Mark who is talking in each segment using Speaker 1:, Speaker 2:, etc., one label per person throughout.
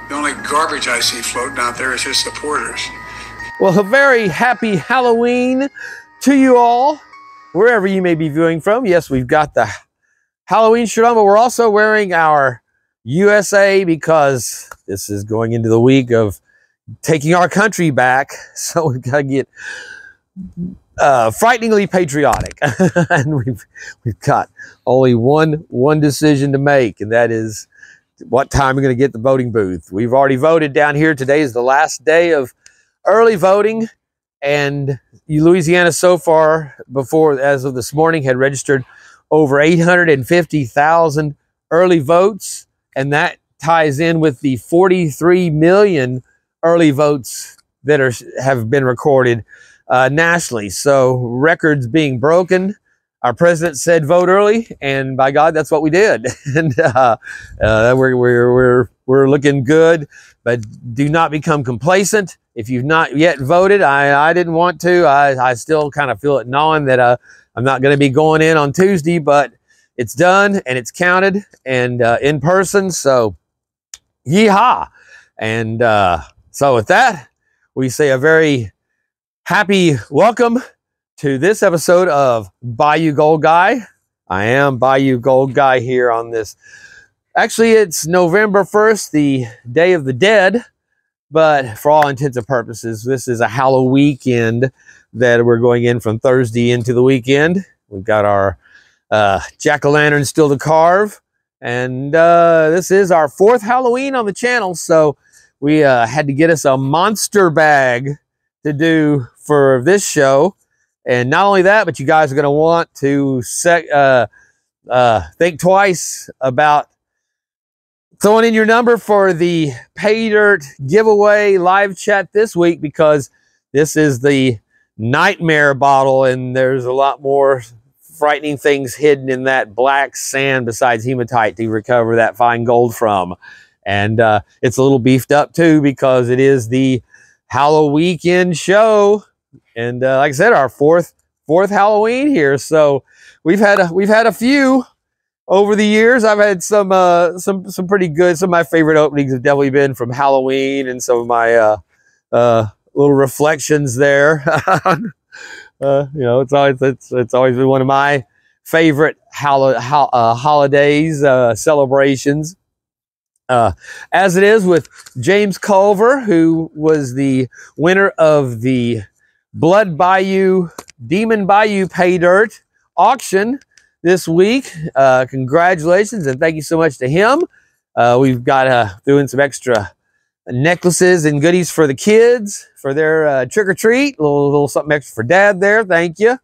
Speaker 1: The only garbage I see floating out there is his supporters.
Speaker 2: Well, a very happy Halloween to you all, wherever you may be viewing from. Yes, we've got the Halloween shirt on, but we're also wearing our USA because this is going into the week of taking our country back. So we've got to get frighteningly patriotic. And we've got only one decision to make, and that is what time we're going to get the voting booth. We've already voted down here. Today is the last day of early voting, and Louisiana so far, as of this morning, had registered over 850,000 early votes, and that ties in with the 43 million early votes that have been recorded nationally. So records being broken. Our president said vote early, and by God, that's what we did. And we're looking good, but do not become complacent. If you've not yet voted, I didn't want to. I still kind of feel it gnawing that I'm not going to be going in on Tuesday, but it's done and it's counted and in person. So, yeehaw! And so with that, we say a very happy welcome to this episode of Bayou Gold Guy. I am Bayou Gold Guy here on this. Actually, it's November 1st, the Day of the Dead. But for all intents and purposes, this is a Halloween weekend that we're going in from Thursday into the weekend. We've got our jack-o'-lantern still to carve. And this is our 4th Halloween on the channel. So we had to get us a monster bag to do for this show. And not only that, but you guys are going to want to think twice about throwing in your number for the Pay Dirt giveaway live chat this week, because this is the Nightmare bottle, and there's a lot more frightening things hidden in that black sand besides hematite to recover that fine gold from. And it's a little beefed up too, because it is the Halloween weekend show. And like I said, our fourth Halloween here. So we've had a few over the years. I've had some pretty good. Some of my favorite openings have definitely been from Halloween, and some of my little reflections there. You know, it's always been one of my favorite holidays, celebrations. As it is with James Culver, who was the winner of the Blood Bayou, Demon Bayou Paydirt auction this week. Congratulations, and thank you so much to him. We've got doing some extra necklaces and goodies for the kids for their trick-or-treat. A little something extra for Dad there. Thank you.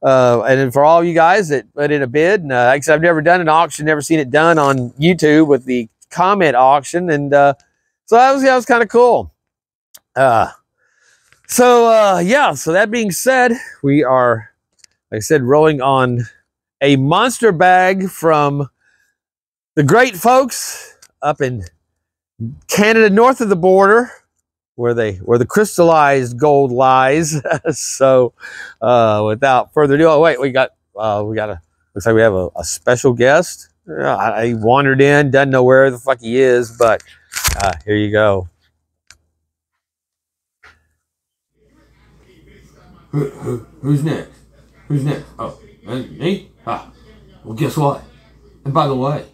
Speaker 2: And then for all you guys that put in a bid. And like I said, I've never done an auction, never seen it done on YouTube with the comment auction. And so that was kind of cool. So that being said, we are, like I said, rolling on a monster bag from the great folks up in Canada, north of the border, where the crystallized gold lies. So without further ado, oh wait, we got looks like we have a special guest. I wandered in, doesn't know where the fuck he is, but here you go.
Speaker 3: Who's next? Who's next? Oh, me? Ah, well, guess what? And by the way,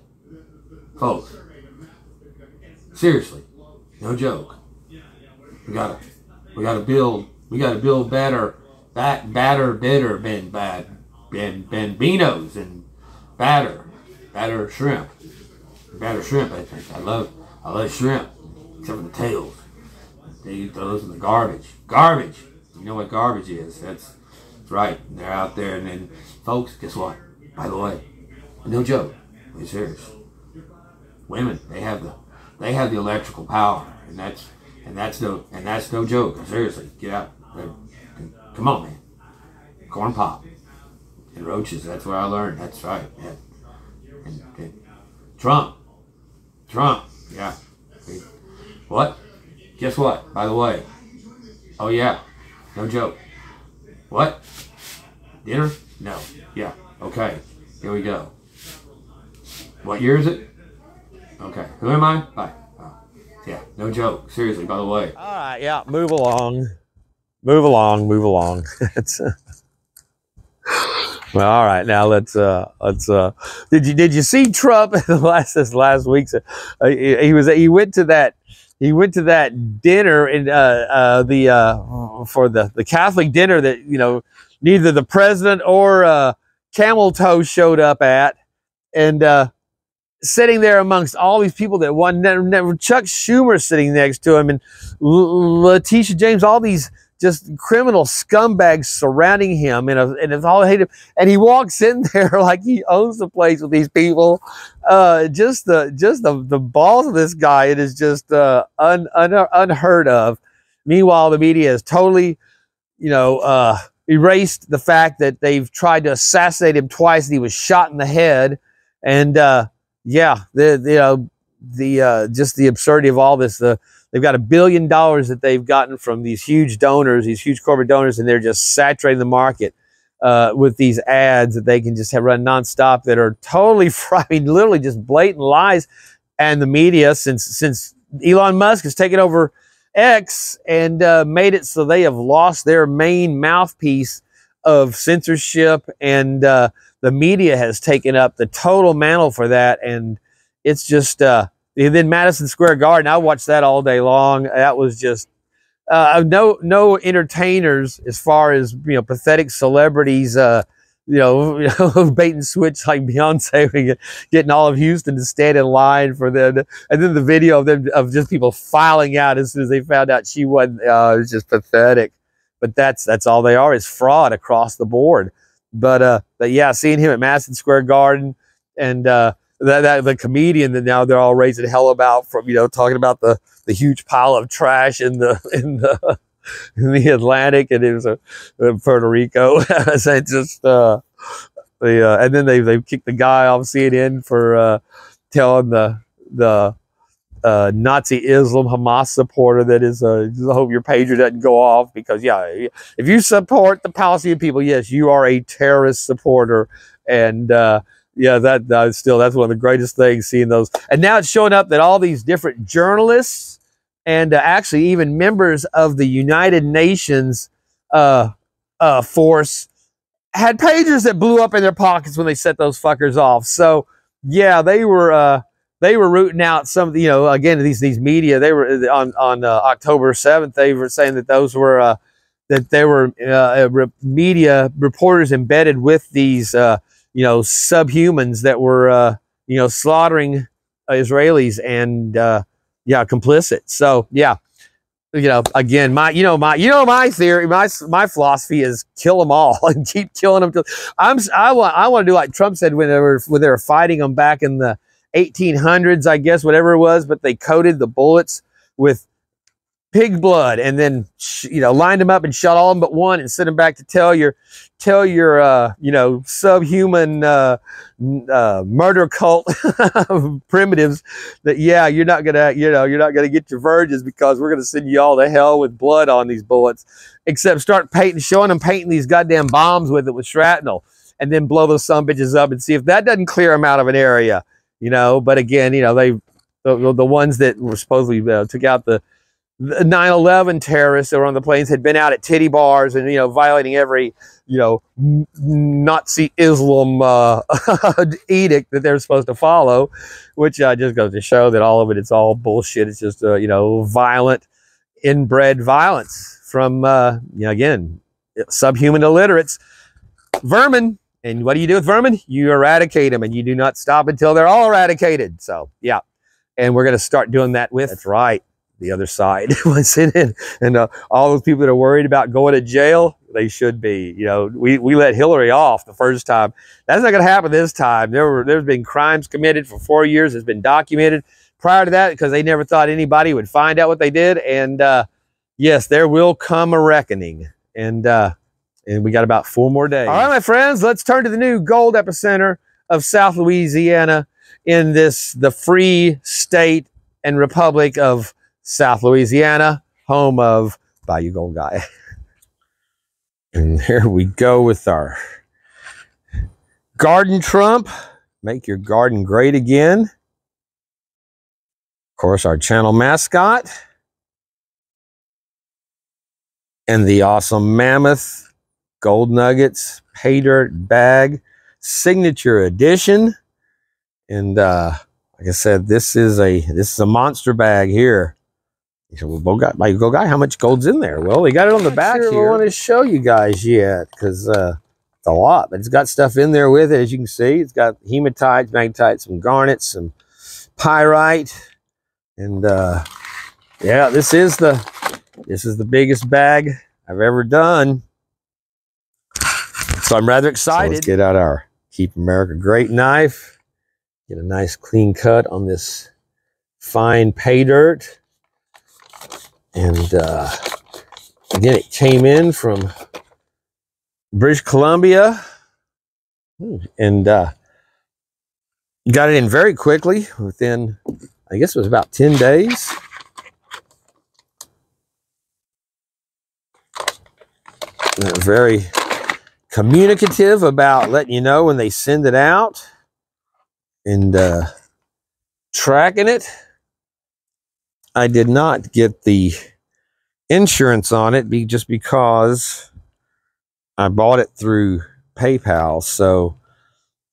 Speaker 3: folks, seriously, no joke. We gotta build better bambinos and batter shrimp. I love shrimp, except for the tails. They eat those in the garbage. Garbage. You know what garbage is? That's right. They're out there, and then, folks, guess what? By the way, no joke. We're serious. Women, they have the electrical power, and that's no joke. Seriously, get out. Come on, man. Corn pop and roaches. That's where I learned. That's right. Yeah. And Trump. Yeah. What? Guess what? By the way. Oh yeah. No joke. What? Dinner? No. Yeah. Okay. Here we go. What year is it? Okay. Who am I? Bye. Oh. Yeah. No joke. Seriously, by the way.
Speaker 2: All right, yeah, move along. Move along, move along. Well, all right, now let's did you see Trump this last week? He went to that dinner in for the Catholic dinner that, you know, neither the president or Camel Toe showed up at, and sitting there amongst all these people that never Chuck Schumer sitting next to him, and Letitia James, all these just criminal scumbags surrounding him, and it's all hated. And he walks in there like he owns the place with these people. Just the balls of this guy, it is just unheard of. Meanwhile, the media has totally, you know, erased the fact that they've tried to assassinate him twice, and he was shot in the head. And yeah, just the absurdity of all this. They've got $1 billion that they've gotten from these huge donors, these huge corporate donors, and they're just saturating the market with these ads that they can just have run nonstop that are totally, I mean, literally just blatant lies. And the media, since Elon Musk has taken over X and made it so they have lost their main mouthpiece of censorship, and the media has taken up the total mantle for that, and it's just and then Madison Square Garden, I watched that all day long. That was just no entertainers as far as, you know, pathetic celebrities, you know, bait and switch like Beyonce, getting all of Houston to stand in line for them, and then the video of them of just people filing out as soon as they found out she wasn't. It was just pathetic. But that's all they are, is fraud across the board. But yeah, seeing him at Madison Square Garden, and the comedian that now they're all raising hell about, from, you know, talking about the huge pile of trash in the Atlantic, and it was Puerto Rico. So it's just and then they kicked the guy off CNN for telling the Nazi Islam Hamas supporter that is I hope your pager doesn't go off, because yeah, if you support the Palestinian people, yes, you are a terrorist supporter. And yeah, that's one of the greatest things, seeing those. And now it's showing up that all these different journalists and actually even members of the United Nations force had pagers that blew up in their pockets when they set those fuckers off. So yeah, they were rooting out some of the, you know, again, these media. They were on October 7th. They were saying that those were that there were media reporters embedded with these you know, subhumans that were you know, slaughtering Israelis, and yeah, complicit. So yeah, you know, again, my theory, my philosophy is kill them all and keep killing them. I want to do like Trump said when they were fighting them back in the 1800s, I guess, whatever it was, but they coated the bullets with pig blood, and then, you know, lined them up and shot all of them but one, and sent them back to tell your you know, subhuman murder cult primitives that, yeah, you're not gonna get your virgins, because we're gonna send you all to hell with blood on these bullets. Except start showing them painting these goddamn bombs with shrapnel, and then blow those sumbitches up and see if that doesn't clear them out of an area. You know, but again, you know, the ones that were supposedly took out the 9/11 terrorists that were on the planes had been out at titty bars and, you know, violating every, you know, Nazi Islam edict that they're supposed to follow, which just goes to show that all of it's all bullshit. It's just you know, violent, inbred violence from you know, again, subhuman illiterates, vermin. And what do you do with vermin? You eradicate them, and you do not stop until they're all eradicated. So yeah, and we're going to start doing that with, that's right, the other side. And all those people that are worried about going to jail, they should be. You know, we let Hillary off the first time. That's not going to happen this time. There's been crimes committed for 4 years. It's been documented. Prior to that, because they never thought anybody would find out what they did. And yes, there will come a reckoning. And we got about 4 more days. All right, my friends, let's turn to the new gold epicenter of South Louisiana, in the free state and republic of South Louisiana, home of Bayou Gold Guy. And there we go with our garden Trump. Make your garden great again. course, our channel mascot. And the awesome Mammoth Gold Nuggets Paydirt bag, signature edition. And like I said, this is a monster bag here. You said, well, Go Guy, how much gold's in there? Well, we got it on the back here. I want to show you guys yet, because it's a lot, but it's got stuff in there with it, as you can see. It's got hematites, magnetites, some garnets, some pyrite, and yeah, this is the biggest bag I've ever done. So I'm rather excited. So let's get out our Keep America Great knife. Get a nice clean cut on this fine pay dirt. And again, it came in from British Columbia. And got it in very quickly, within, I guess it was about 10 days. They're very communicative about letting you know when they send it out, and tracking it. I did not get the insurance on it just because I bought it through PayPal, so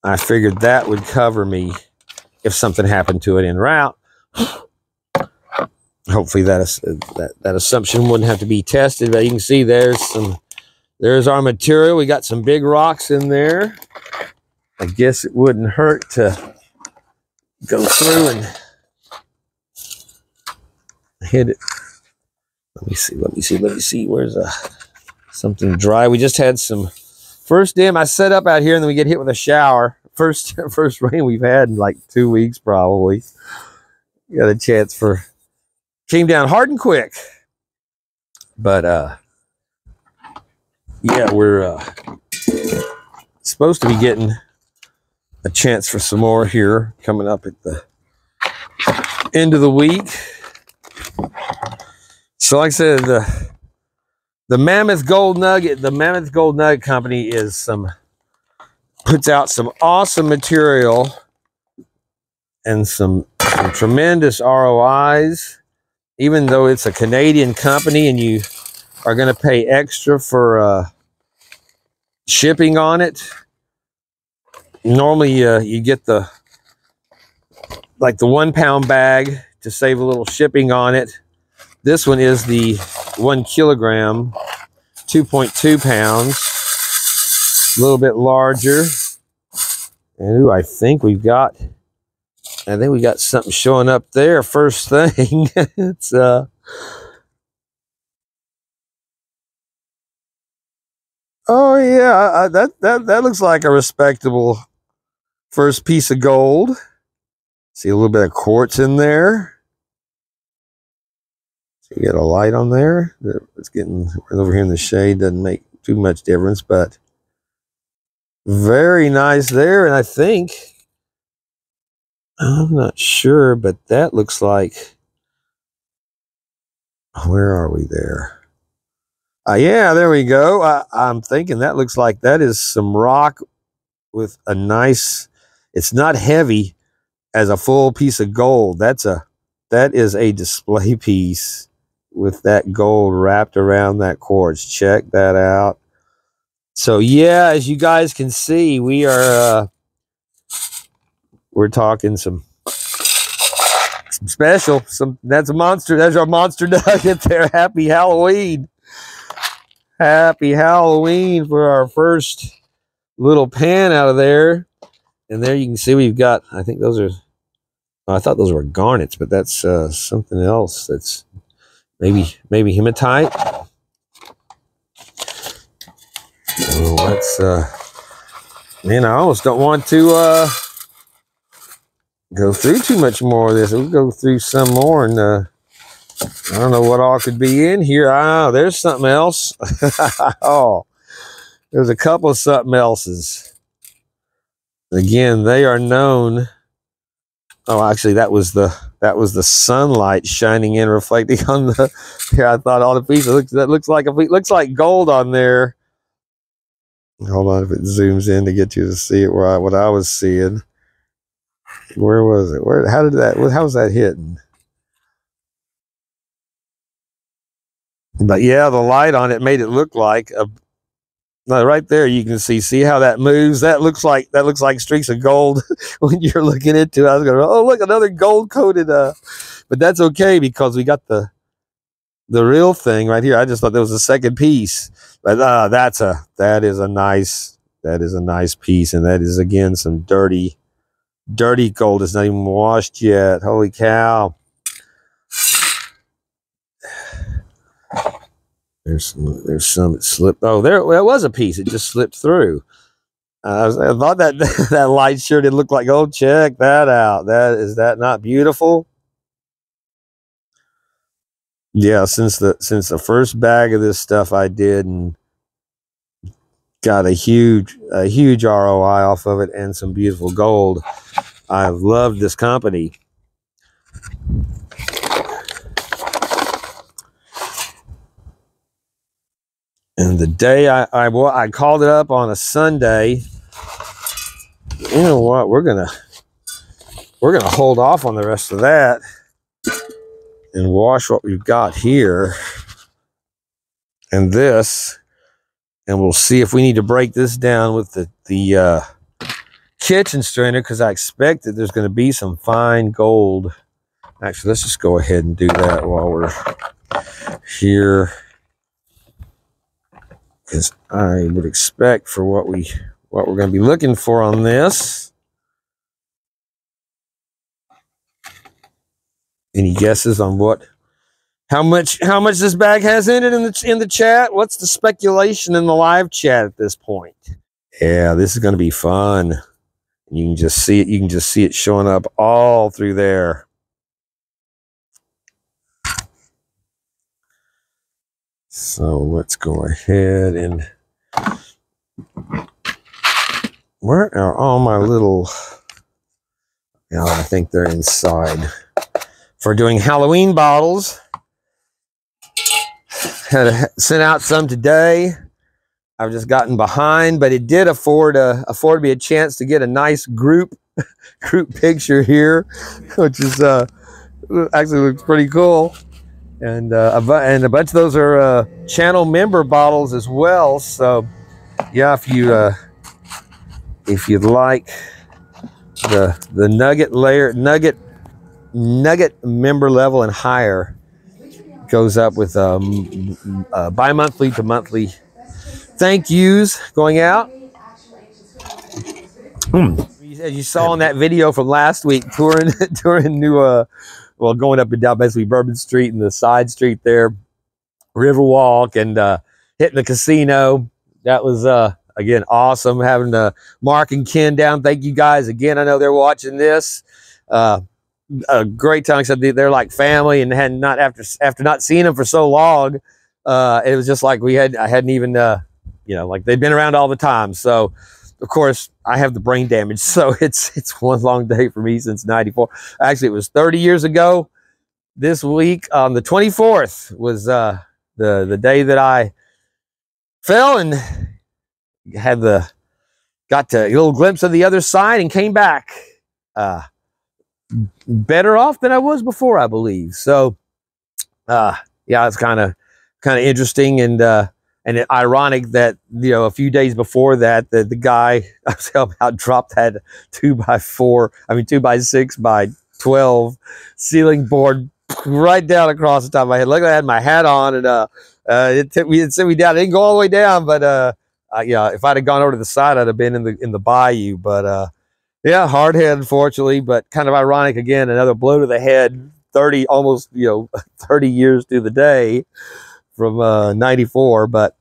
Speaker 2: I figured that would cover me if something happened to it en route. Hopefully that assumption wouldn't have to be tested, but you can see there's our material. We got some big rocks in there. I guess it wouldn't hurt to go through and hit it. Let me see. Where's something dry? We just had some first dam. I set up out here, and then we get hit with a shower. First rain we've had in like 2 weeks, probably. Got a chance for, came down hard and quick. But yeah, we're supposed to be getting a chance for some more here coming up at the end of the week. So like I said, the Mammoth Gold Nugget, the Mammoth Gold Nugget Company puts out some awesome material and some tremendous ROIs, even though it's a Canadian company and you are going to pay extra for shipping on it. Normally you get the 1 pound bag to save a little shipping on it. This one is the 1 kilogram, 2.2 pounds, a little bit larger. And ooh, I think we got something showing up there. First thing, it's oh yeah, that looks like a respectable first piece of gold. See a little bit of quartz in there. So you got a light on there. It's getting over here in the shade, doesn't make too much difference, but very nice there. And I think, I'm not sure, but that looks like, where are we there? Yeah, there we go. I'm thinking that looks like that is some rock with a nice, it's not heavy as a full piece of gold. That is a display piece with that gold wrapped around that quartz. Check that out. So yeah, as you guys can see, we're talking some special. That's our monster nugget there. Happy Halloween. Happy Halloween for our first little pan out of there. And there you can see we've got, I think those are, I thought those were garnets, but that's something else. That's maybe hematite. So let's, man, I almost don't want to go through too much more of this. We'll go through some more, and I don't know what all could be in here. Ah, there's something else. Oh, there's a couple of something else's. Again, they are known. Oh, actually, that was the sunlight shining in, reflecting on the. Here, I thought all the pieces. Looks like gold on there. Hold on, if it zooms in to get you to see it, what I was seeing. Where was it? How was that hitting? But yeah, the light on it made it look like a, right there you can see how that moves. That looks like streaks of gold when you're looking into it. I was going, oh look, another gold coated but that's okay because we got the real thing right here. I just thought there was a second piece. But that is a nice piece, and that is again some dirty gold. It's not even washed yet. Holy cow. There's some that slipped. Oh, there was a piece. It just slipped through. I thought that that light sure did look like gold. Check that out. Is that not beautiful? Yeah, since the first bag of this stuff I did and got a huge ROI off of it and some beautiful gold. I've loved this company. And the day I called it up on a Sunday, you know what? We're gonna hold off on the rest of that and wash what we've got here and this, and we'll see if we need to break this down with the kitchen strainer, because I expect that there's going to be some fine gold. Actually, let's just go ahead and do that while we're here, because I would expect for what we're going to be looking for on this. Any guesses on how much this bag has in it in the chat? What's the speculation in the live chat at this point? Yeah, this is going to be fun. You can just see it. You can just see it showing up all through there. So let's go ahead and, where are all my little, I think they're inside. For doing Halloween bottles, had to send out some today. I've just gotten behind, but it did afford me a chance to get a nice group picture here, which is actually looks pretty cool. And a bunch of those are channel member bottles as well. So yeah, if you'd like the nugget layer, nugget member level and higher, goes up with bi-monthly to monthly thank yous going out. As you saw in that video from last week, touring going up and down basically Bourbon Street and the side street there, Riverwalk, and hitting the casino. That was again awesome, having Mark and Ken down. Thank you guys again. I know they're watching this. A great time, except they're like family, and after not seeing them for so long, it was just like I hadn't even like they've been around all the time. So of course I have the brain damage, so it's one long day for me since '94. Actually, it was 30 years ago this week. On the 24th was the day that I fell and got a little glimpse of the other side and came back better off than I was before, I believe. So yeah, it's kind of interesting and ironic that a few days before that the guy I was helping out dropped that 2x6 by 12 ceiling board right down across the top of my head. Luckily I had my hat on, and it sent me down. It didn't go all the way down, but yeah, if I'd have gone over to the side, I'd have been in the bayou. But yeah, hard head, unfortunately, but kind of ironic again. Another blow to the head, 30 years to the day from '94. But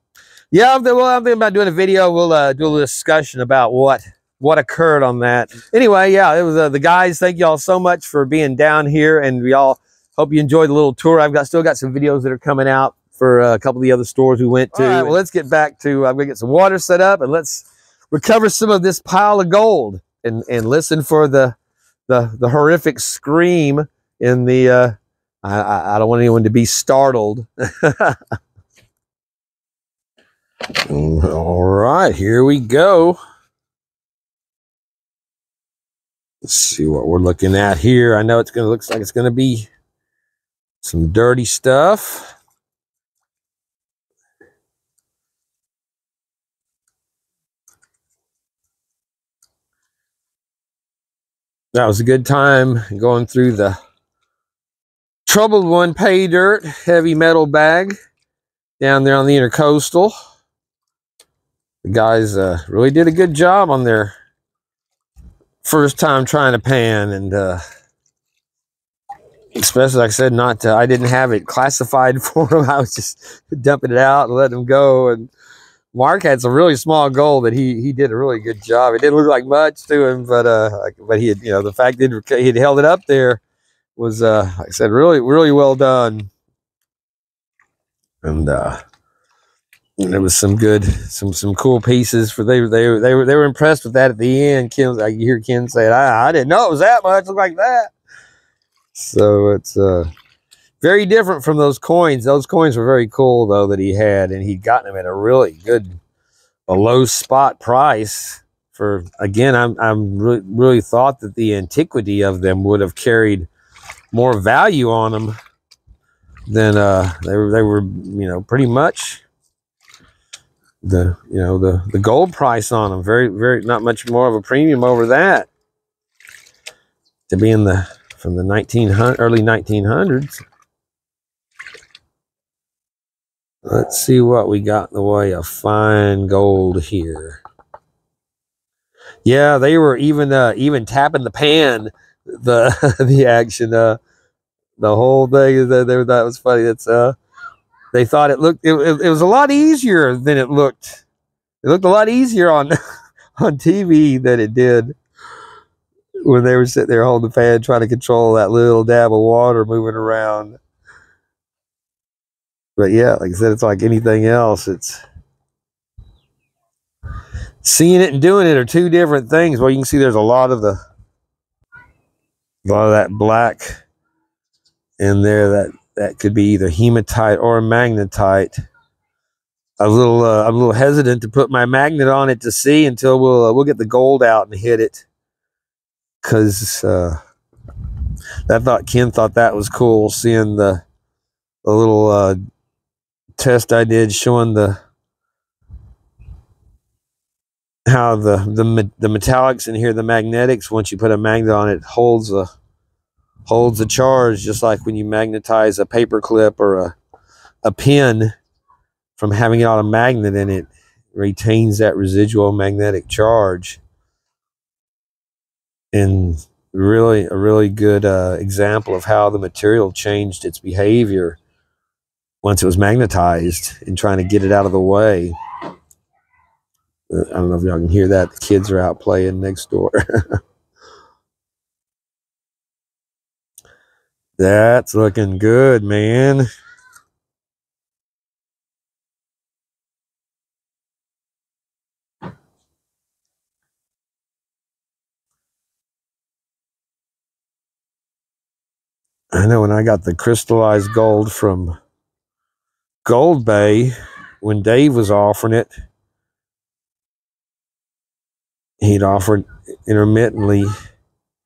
Speaker 2: yeah, I'm thinking about doing a video. We'll do a little discussion about what occurred on that. Anyway, yeah, it was the guys. Thank y'all so much for being down here, and we all hope you enjoyed the little tour. Still got some videos that are coming out for a couple of the other stores we went to. All right, well, let's get back to. I'm gonna get some water set up, and let's recover some of this pile of gold. And listen for the horrific scream in the I don't want anyone to be startled. All right, here we go. Let's see what we're looking at here. I know looks like it's gonna be some dirty stuff. That was a good time going through the Troubled One Pay Dirt heavy metal bag down there on the Intercoastal. The guys really did a good job on their first time trying to pan, and especially, like I said, I didn't have it classified for them. I was just dumping it out and letting them go. And Mark had some really small gold that he did a really good job. It didn't look like much to him, but he had, you know, the fact that he had held it up there was, like I said, really, really well done. And there was some good, some cool pieces for they were impressed with that at the end. Ken, I hear Ken say, I didn't know it was that much. Look like that. So it's very different from those coins. Those coins were very cool though that he had, and he'd gotten them at a really good, a low spot price. For again, I'm really thought that the antiquity of them would have carried more value on them than they were, you know, pretty much the gold price on them. Very not much more of a premium over that to be in the from the early 1900s. Let's see what we got in the way of fine gold here. Yeah, they were even tapping the pan, the action, the whole thing. That was funny. That's they thought it was a lot easier than it looked. It looked a lot easier on on TV than it did when they were sitting there holding the pan, trying to control that little dab of water moving around. But yeah, like I said, it's like anything else. It's seeing it and doing it are two different things. Well, you can see there's a lot of that black in there that could be either hematite or magnetite. I'm a little hesitant to put my magnet on it to see until we'll get the gold out and hit it, because Ken thought that was cool, seeing the little test I did showing how the metallics in here, the magnetics, once you put a magnet on it, holds the charge, just like when you magnetize a paper clip or a pen. From having it on a magnet in it, retains that residual magnetic charge. And really a really good example of how the material changed its behavior once it was magnetized, and trying to get it out of the way. I don't know if y'all can hear that. The kids are out playing next door. That's looking good, man. I know when I got the crystallized gold from Gold Bay, when Dave was offering it, he'd offered intermittently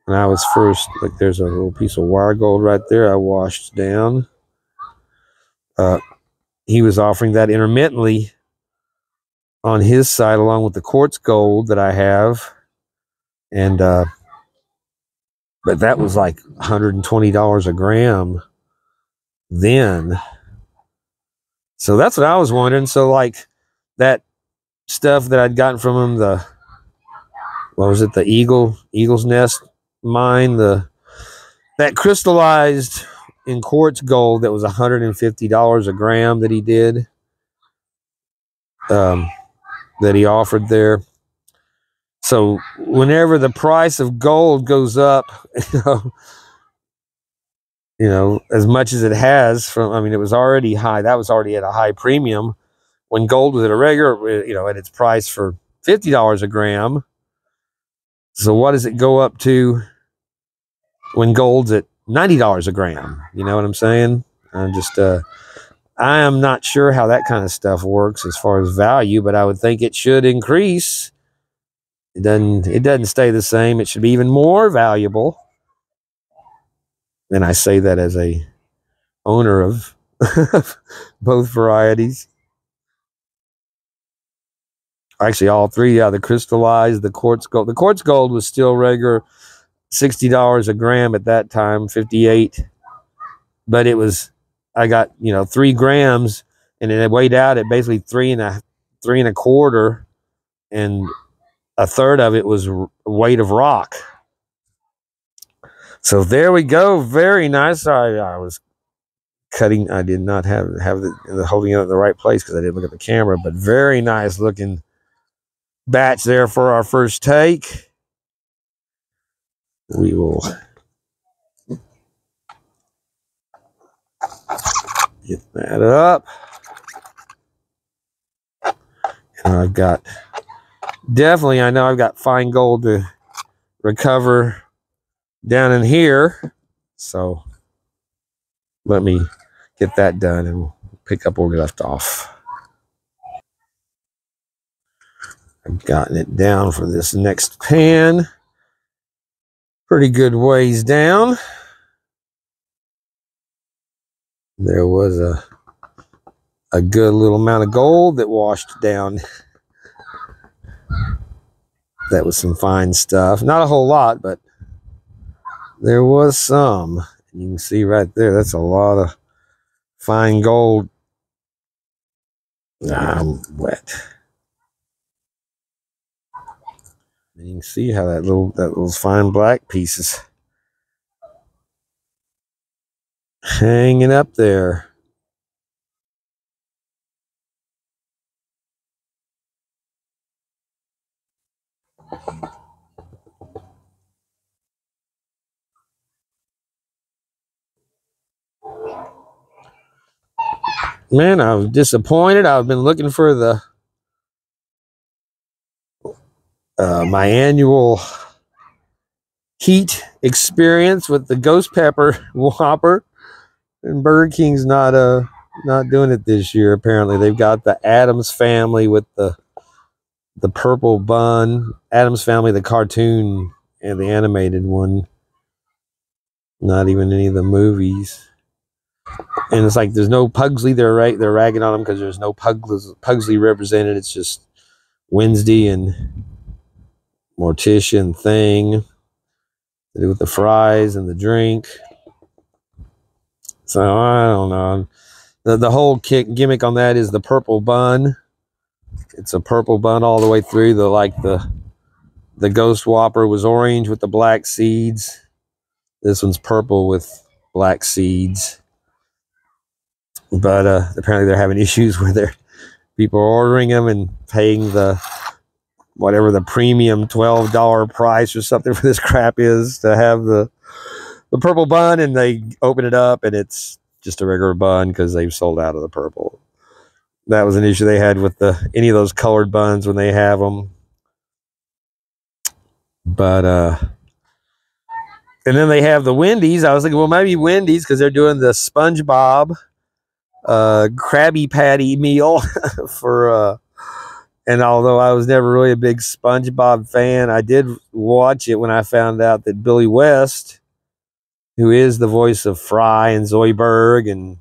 Speaker 2: when I was first. Like, there's a little piece of wire gold right there I washed down. He was offering that intermittently on his side, along with the quartz gold that I have. And but that was like $120 a gram then. So that's what I was wondering. So like that stuff that I'd gotten from him, what was it, the Eagle's Nest mine, that crystallized in quartz gold, that was $150 a gram that he did, that he offered there. So whenever the price of gold goes up, you know, as much as it has from, I mean, it was already high. That was already at a high premium when gold was at a regular, you know, at its price for $50 a gram. So what does it go up to when gold's at $90 a gram? You know what I'm saying? I'm just, I am not sure how that kind of stuff works as far as value, but I would think it should increase. It doesn't stay the same. It should be even more valuable. And I say that as a owner of both varieties. Actually, all three. Yeah, the crystallized, the quartz gold. The quartz gold was still regular. $60 a gram at that time, 58. But it was, I got, 3 grams, and it weighed out at basically three and a quarter, and a third of it was weight of rock. So there we go. Very nice. I was cutting. I did not have the holding it in the right place because I didn't look at the camera, but very nice looking batch there for our first take. We will get that up. And I've got, definitely, I know I've got fine gold to recover down in here. So let me get that done and we'll pick up where we left off. I've gotten it down for this next pan. Pretty good ways down. There was a good little amount of gold that washed down. That was some fine stuff. Not a whole lot, but there was some. You can see right there, that's a lot of fine gold. I'm wet. And you can see how that little fine black pieces hanging up there. Man, I was disappointed. I've been looking for the my annual heat experience with the ghost pepper Whopper, and Burger King's not doing it this year. Apparently, they've got the Addams Family with the purple bun. Addams Family, the cartoon and the animated one. Not even any of the movies. And it's like there's no Pugsley. They're ragging on them because there's no Pugsley represented. It's just Wednesday and Morticia and Thing. They do with the fries and the drink. So I don't know. The whole gimmick on that is the purple bun. It's a purple bun all the way through. The Ghost Whopper was orange with the black seeds. This one's purple with black seeds. But apparently they're having issues where people are ordering them and paying whatever the premium $12 price or something for this crap is to have the purple bun, and they open it up and it's just a regular bun because they've sold out of the purple. That was an issue they had with any of those colored buns when they have them. But and then they have the Wendy's. I was thinking, well, maybe Wendy's because they're doing the SpongeBob Krabby Patty meal for and although I was never really a big SpongeBob fan, I did watch it when I found out that Billy West, who is the voice of Fry and Zoidberg and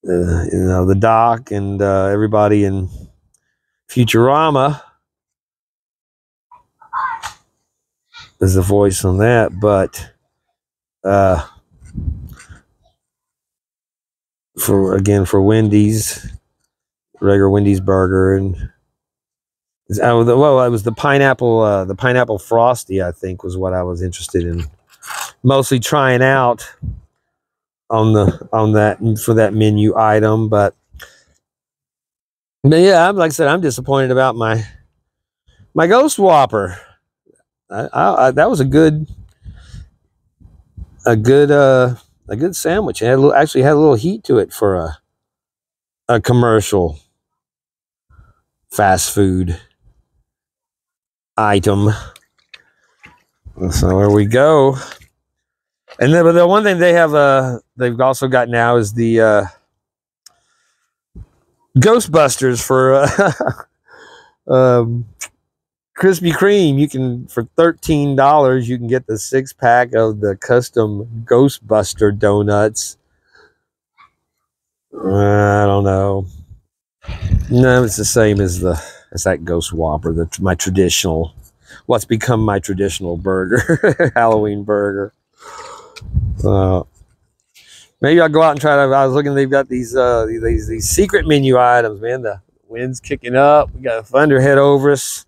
Speaker 2: the Doc and everybody in Futurama, is the voice on that. But for Wendy's, regular Wendy's burger, and it was the pineapple frosty, I think, was what I was interested in, mostly trying out on that for that menu item. But yeah, like I said, I'm disappointed about my Ghost Whopper. That was a good sandwich. It actually had a little heat to it for a commercial fast food item. So there we go. And then, but the one thing they've also got now is the Ghostbusters for Krispy Kreme. You can, for $13, you can get the 6-pack of the custom Ghostbuster donuts. I don't know. No, it's the same as that Ghost Whopper, my traditional what's become my traditional burger, Halloween burger. Maybe I'll go out and try to. I was looking. They've got these secret menu items. Man, the wind's kicking up. We got a thunderhead over us.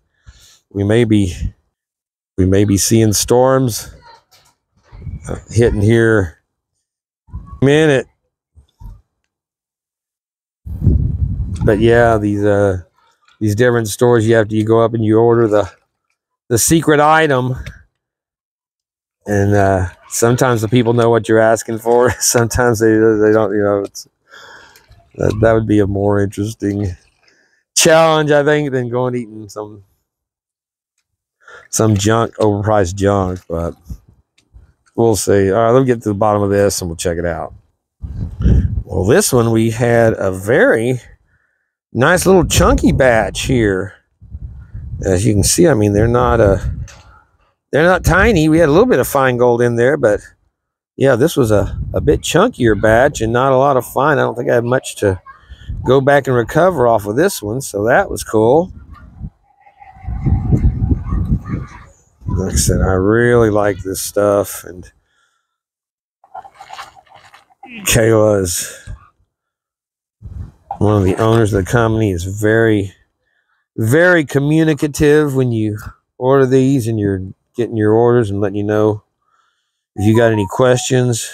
Speaker 2: We may be seeing storms hitting here in a minute. But yeah, these different stores, you go up and you order the secret item, and sometimes the people know what you're asking for. Sometimes they don't. You know, that would be a more interesting challenge, I think, than going eating some junk, overpriced junk. But we'll see. All right, let me get to the bottom of this and we'll check it out. Well, this one we had a very nice little chunky batch here. As you can see, I mean, they're not tiny. We had a little bit of fine gold in there, but yeah, this was a bit chunkier batch and not a lot of fine. I don't think I had much to go back and recover off of this one, so that was cool. Like I said, I really like this stuff, and Kayla is one of the owners of the company, is very, very communicative when you order these and you're getting your orders and letting you know if you got any questions.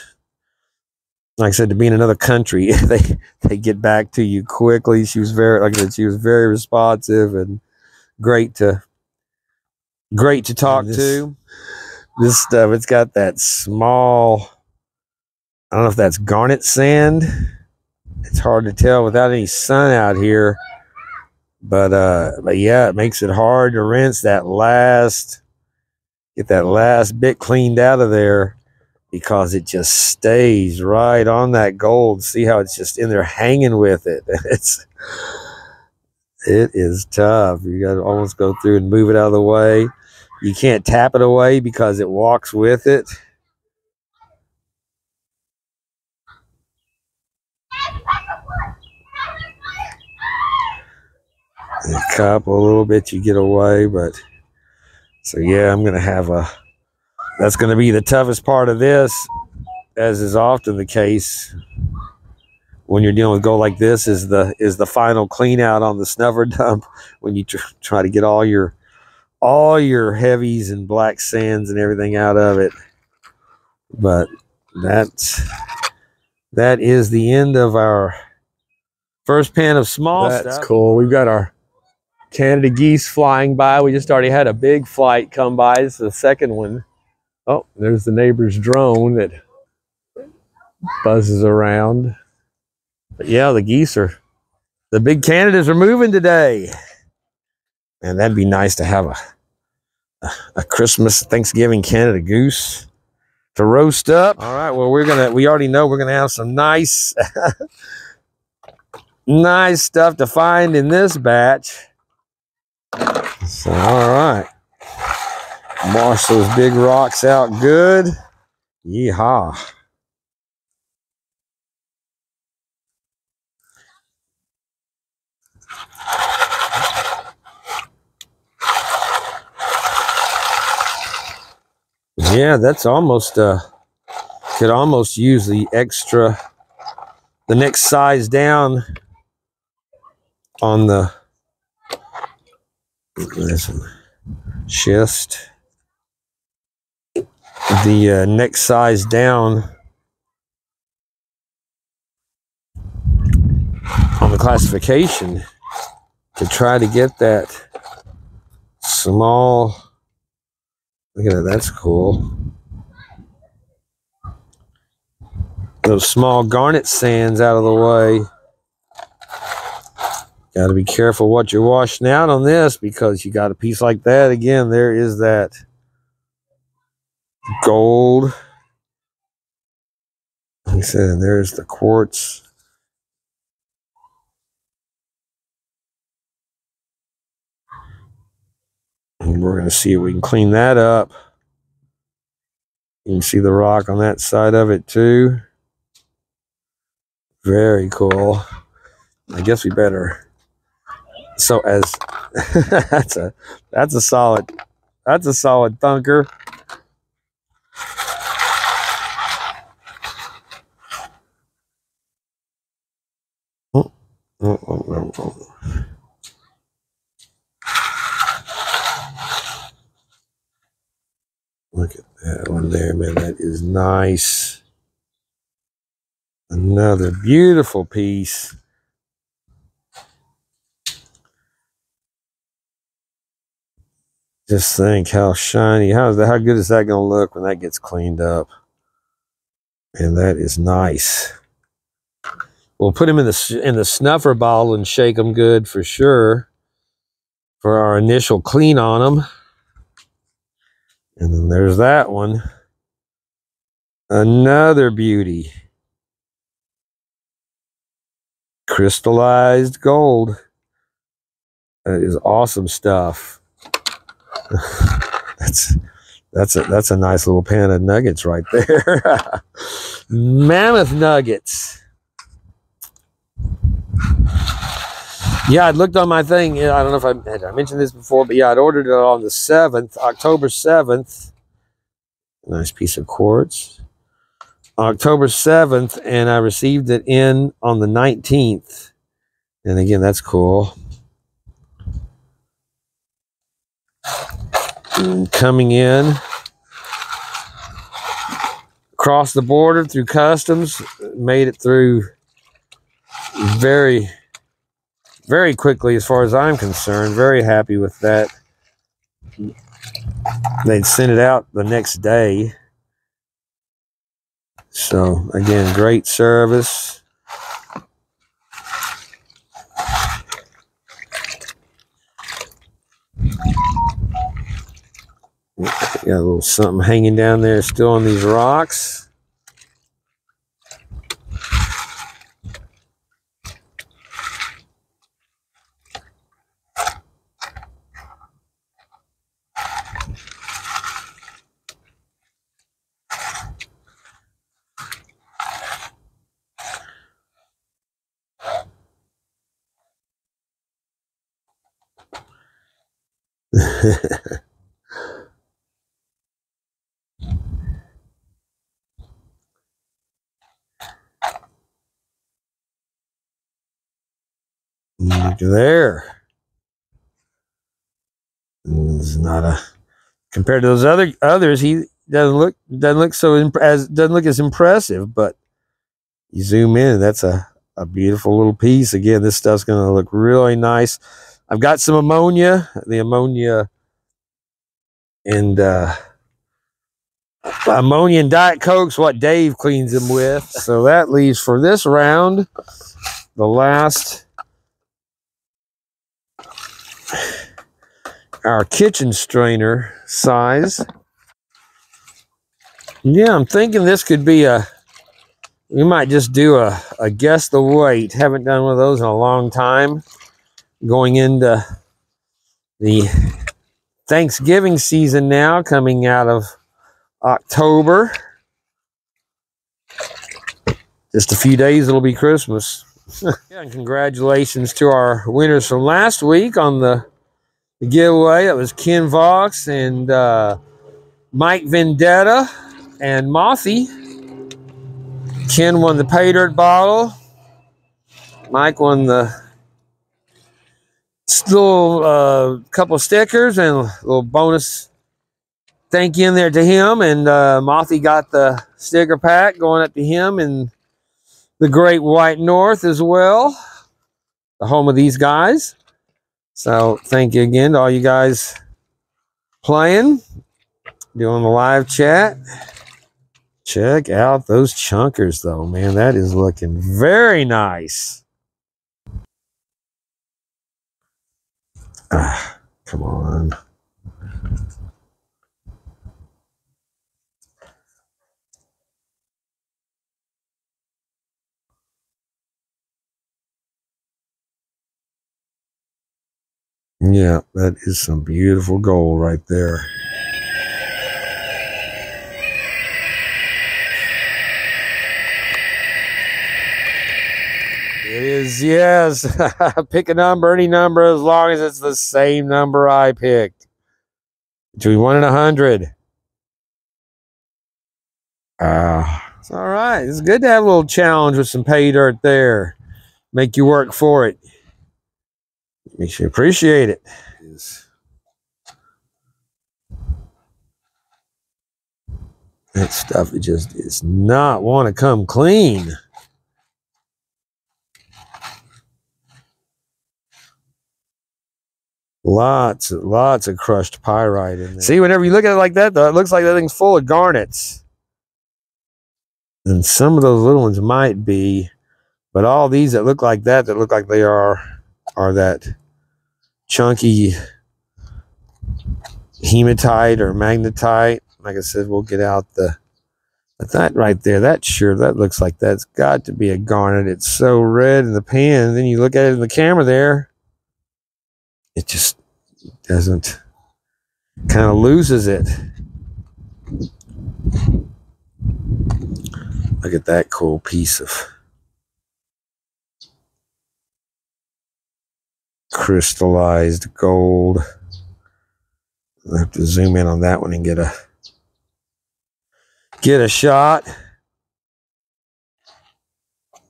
Speaker 2: Like I said, to be in another country, they get back to you quickly. She was very, like I said, she was very responsive and great to talk to. This stuff, it's got that small, I don't know if that's garnet sand. It's hard to tell without any sun out here, but yeah, it makes it hard to rinse get that last bit cleaned out of there, because it just stays right on that gold. See how it's just in there hanging with it. It is tough. You got to almost go through and move it out of the way. You can't tap it away because it walks with it. A couple, a little bit you get away, but so yeah, I'm gonna have that's gonna be the toughest part of this, as is often the case when you're dealing with gold like this, is the final clean out on the snuffer dump, when you try to get all your heavies and black sands and everything out of it. But that is the end of our first pan of small stuff. That's cool. We've got our Canada geese flying by. We just already had a big flight come by. This is the second one. Oh, there's the neighbor's drone that buzzes around. But yeah, the big Canadas are moving today. And that'd be nice to have a Christmas, Thanksgiving Canada goose to roast up. All right, well, we already know we're gonna have some nice nice stuff to find in this batch. So, all right, wash those big rocks out good. Yeehaw. Yeah, that's almost could almost use the next size down on this one. Schist. The next size down on the classification to try to get that small. Look at that, that's cool. Those small garnet sands out of the way. Got to be careful what you're washing out on this, because you got a piece like that. Again, there is that gold. Like I said, there's the quartz. And we're going to see if we can clean that up. You can see the rock on that side of it too. Very cool. I guess we better. So as that's a solid That's a solid thunker. Oh. Look at that one there, man. That is nice. Another beautiful piece. Just think how shiny, how good is that going to look when that gets cleaned up? And that is nice. We'll put them in the snuffer bottle and shake them good for sure for our initial clean on them. And then there's that one. Another beauty. Crystallized gold. That is awesome stuff. That's a nice little pan of nuggets right there. Mammoth nuggets. Yeah, I looked on my thing. I don't know if I mentioned this before, but yeah, I'd ordered it on the 7th, October 7th. Nice piece of quartz. October 7th, and I received it in on the 19th. And again, that's cool. And coming in across the border through customs, made it through very, very quickly as far as I'm concerned. Very happy with that. They'd sent it out the next day. So again, great service. Got a little something hanging down there still on these rocks. Look there. It's not a compared to those others. He doesn't look as impressive. But you zoom in, that's a beautiful little piece. Again, this stuff's going to look really nice. I've got some ammonia. The ammonia and ammonia and Diet Coke's what Dave cleans them with. So that leaves for this round the last. Our kitchen strainer size. Yeah, I'm thinking this could be we might just do a guess the weight. Haven't done one of those in a long time. Going into the Thanksgiving season now, coming out of October. Just a few days, it'll be Christmas. Yeah, and congratulations to our winners from last week on the giveaway. It was Ken Vox and Mike Vendetta and Mothy. Ken won the Paydirt bottle. Mike won the little couple stickers and a little bonus thank you in there to him. And Mothy got the sticker pack going up to him in the Great White North as well, the home of these guys. So thank you again to all you guys playing, doing the live chat. Check out those chunkers though, man. That is looking very nice. Come on. Yeah, that is some beautiful gold right there. It is, yes. Pick a number, any number, as long as it's the same number I picked. Between 1 and 100. It's all right. It's good to have a little challenge with some pay dirt there. Make you work for it. Makes you appreciate it. That stuff, it just does not want to come clean. Lots of crushed pyrite in there. See, whenever you look at it like that, though, it looks like that thing's full of garnets. And some of those little ones might be, but all these that look like that look like they are that chunky hematite or magnetite. Like I said, we'll get out but that right there, that looks like that's got to be a garnet. It's so red in the pan. And then you look at it in the camera there, it just doesn't, kind of loses it. Look at that cool piece of crystallized gold. I'll have to zoom in on that one and get a shot.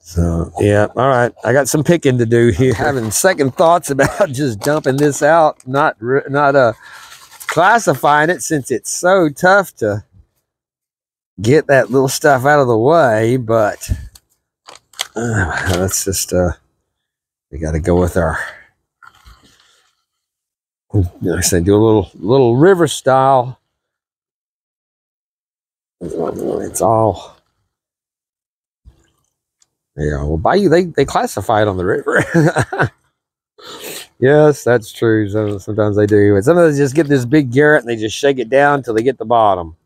Speaker 2: So yeah, all right, I got some picking to do here. Having second thoughts about just dumping this out, not classifying it, since it's so tough to get that little stuff out of the way. But let's just we got to go with our, like I said, do a little river style. It's all, yeah. Well, Bayou, they classify it on the river. Yes, that's true. So sometimes they do, but sometimes they just get this big garret and they just shake it down until they get the bottom.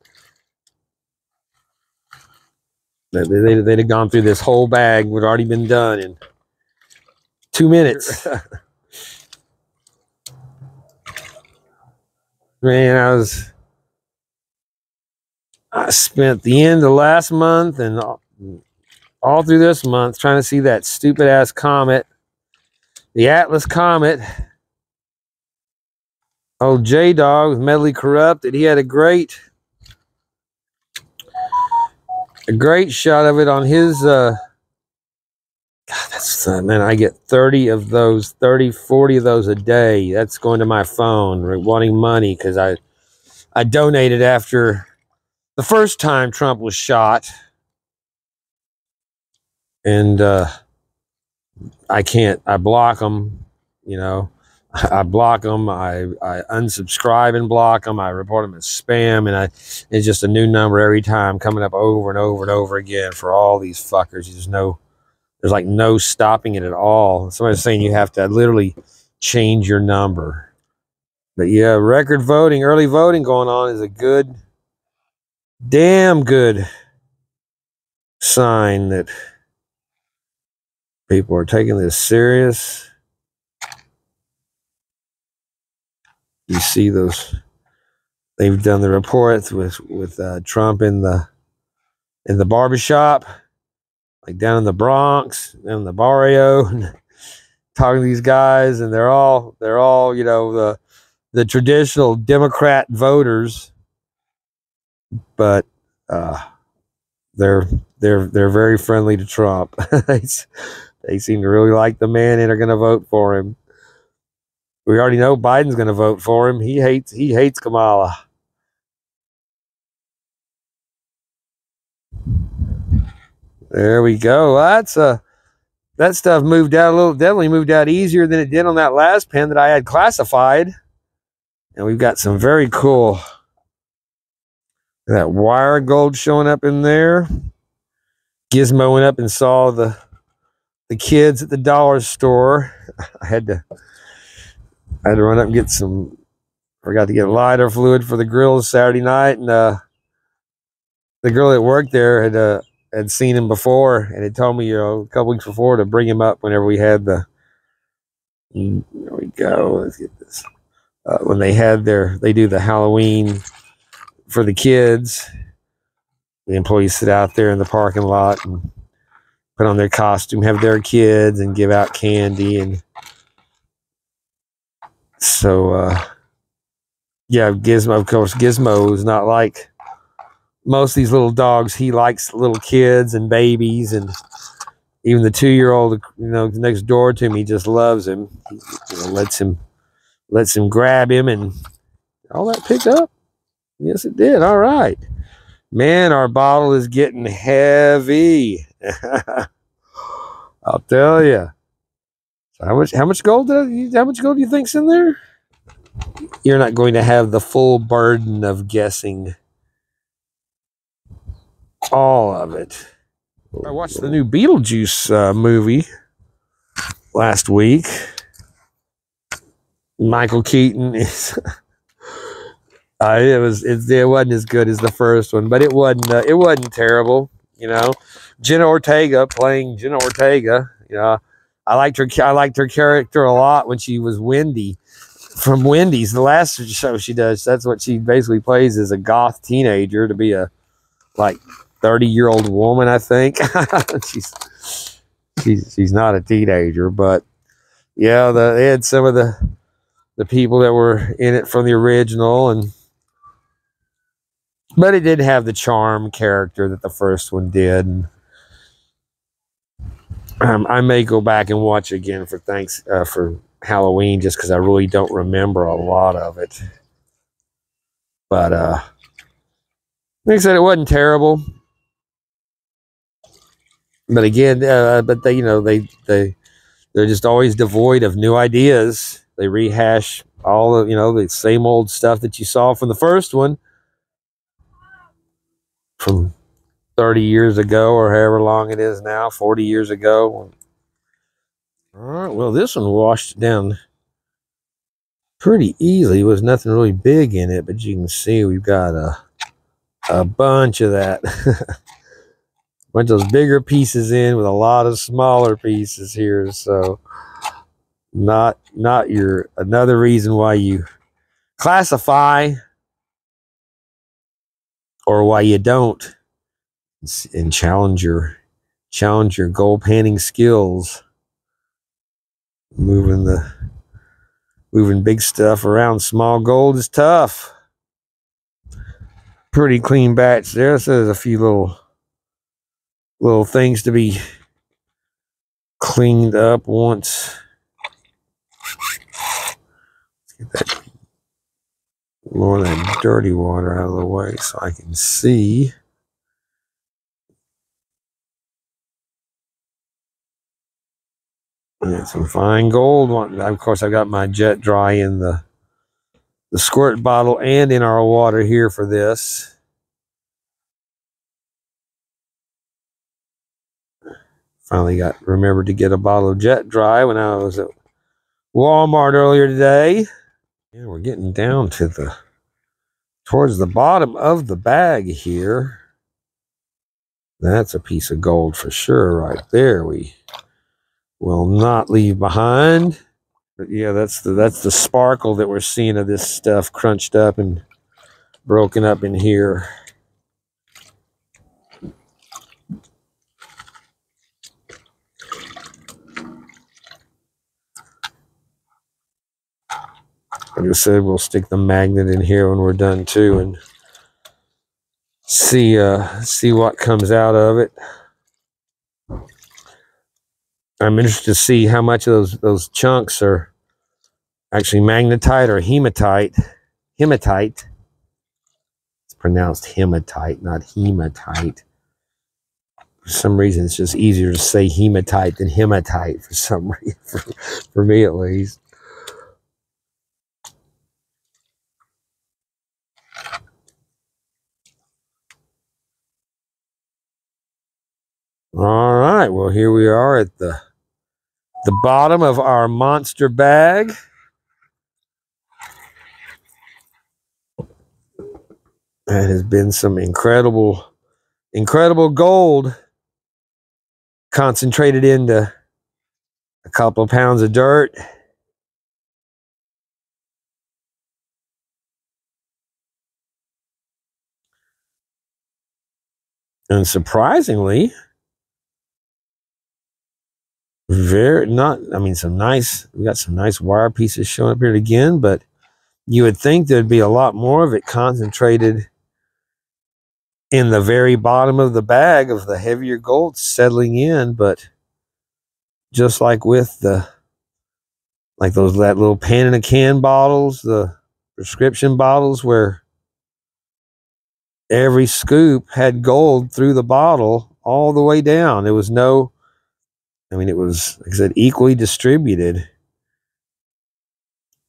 Speaker 2: They'd have gone through this whole bag, would have already been done in 2 minutes. Man, I spent the end of last month and all through this month trying to see that stupid ass comet, the Atlas Comet. Old J-Dog with Medley Corrupted, he had a great shot of it on his God, that's man, I get 30 of those, 40 of those a day. That's going to my phone, wanting money, because I donated after the first time Trump was shot. And I block them, you know. I block them, I unsubscribe and block them, I report them as spam, and it's just a new number every time, coming up over and over and over again for all these fuckers. There's like no stopping it at all. Somebody's saying you have to literally change your number. But yeah, record voting, early voting going on is a good, damn good sign that people are taking this serious. You see those, they've done the reports with Trump in the barbershop, like down in the Bronx, down in the barrio, talking to these guys, and they're all, you know, the traditional Democrat voters, but they're very friendly to Trump. They seem to really like the man and are going to vote for him. We already know Biden's going to vote for him. He hates Kamala. There we go. That stuff moved out a little, definitely moved out easier than it did on that last pen that I had classified. And we've got some very cool, that wire gold showing up in there. Gizmo went up and saw the kids at the dollar store. I had to run up and get some, forgot to get lighter fluid for the grill Saturday night, and the girl that worked there had seen him before and had told me, you know, a couple weeks before to bring him up whenever we had there we go. Let's get this. When they do the Halloween for the kids, the employees sit out there in the parking lot and put on their costume, have their kids, and give out candy. And so Yeah, Gizmo, of course, Gizmo is not like most of these little dogs. He likes little kids and babies, and even the 2-year-old, next door to him, he just loves him. He, lets him grab him, and all that picked up. Yes, it did. All right, man, our bottle is getting heavy. I'll tell you. So how much gold do you think's in there? You're not going to have the full burden of guessing all of it. I watched the new Beetlejuice movie last week. Michael Keaton is it wasn't as good as the first one, but it wasn't terrible. Jenna Ortega playing Jenna Ortega. I liked her character a lot when she was Wendy from Wendy's, the last show she does. That's what she basically plays, as a goth teenager to be a 30-year-old woman, I think. she's not a teenager, but yeah, they had some of the people that were in it from the original, but it didn't have the charm character that the first one did. And I may go back and watch again for Halloween, just because I really don't remember a lot of it. But like I said, it wasn't terrible. But again, they're just always devoid of new ideas. They rehash all of the same old stuff that you saw from the first one, from 30 years ago, or however long it is now, 40 years ago. All right, well, this one washed down pretty easily. There was nothing really big in it, but you can see we've got a bunch of that. Bunch of those bigger pieces in with a lot of smaller pieces here. So not another reason why you classify, or why you don't, and challenge your gold panning skills. Moving big stuff around small gold is tough. Pretty clean batch there. So there's a few little things to be cleaned up once. Let's get that more of that dirty water out of the way so I can see. And some fine gold. Of course, I've got my jet dry in the squirt bottle and in our water here for this. Finally remembered to get a bottle of jet dry when I was at Walmart earlier today. And we're getting down to towards the bottom of the bag here. That's a piece of gold for sure right there. We will not leave behind. But yeah, that's the sparkle that we're seeing of this stuff crunched up and broken up in here. Like I said, we'll stick the magnet in here when we're done too, and see what comes out of it. I'm interested to see how much of those chunks are actually magnetite or hematite. Hematite. It's pronounced hematite, not hematite. For some reason, it's just easier to say hematite than hematite for some reason, for me at least. All right, well, here we are at the bottom of our monster bag. That has been some incredible gold concentrated into a couple of pounds of dirt. And surprisingly, we got some nice wire pieces showing up here again, but You would think there'd be a lot more of it concentrated in the very bottom of the bag of the heavier gold settling in, but just like with that little pan in a can bottles, the prescription bottles where every scoop had gold through the bottle all the way down. It was it was, like I said, equally distributed.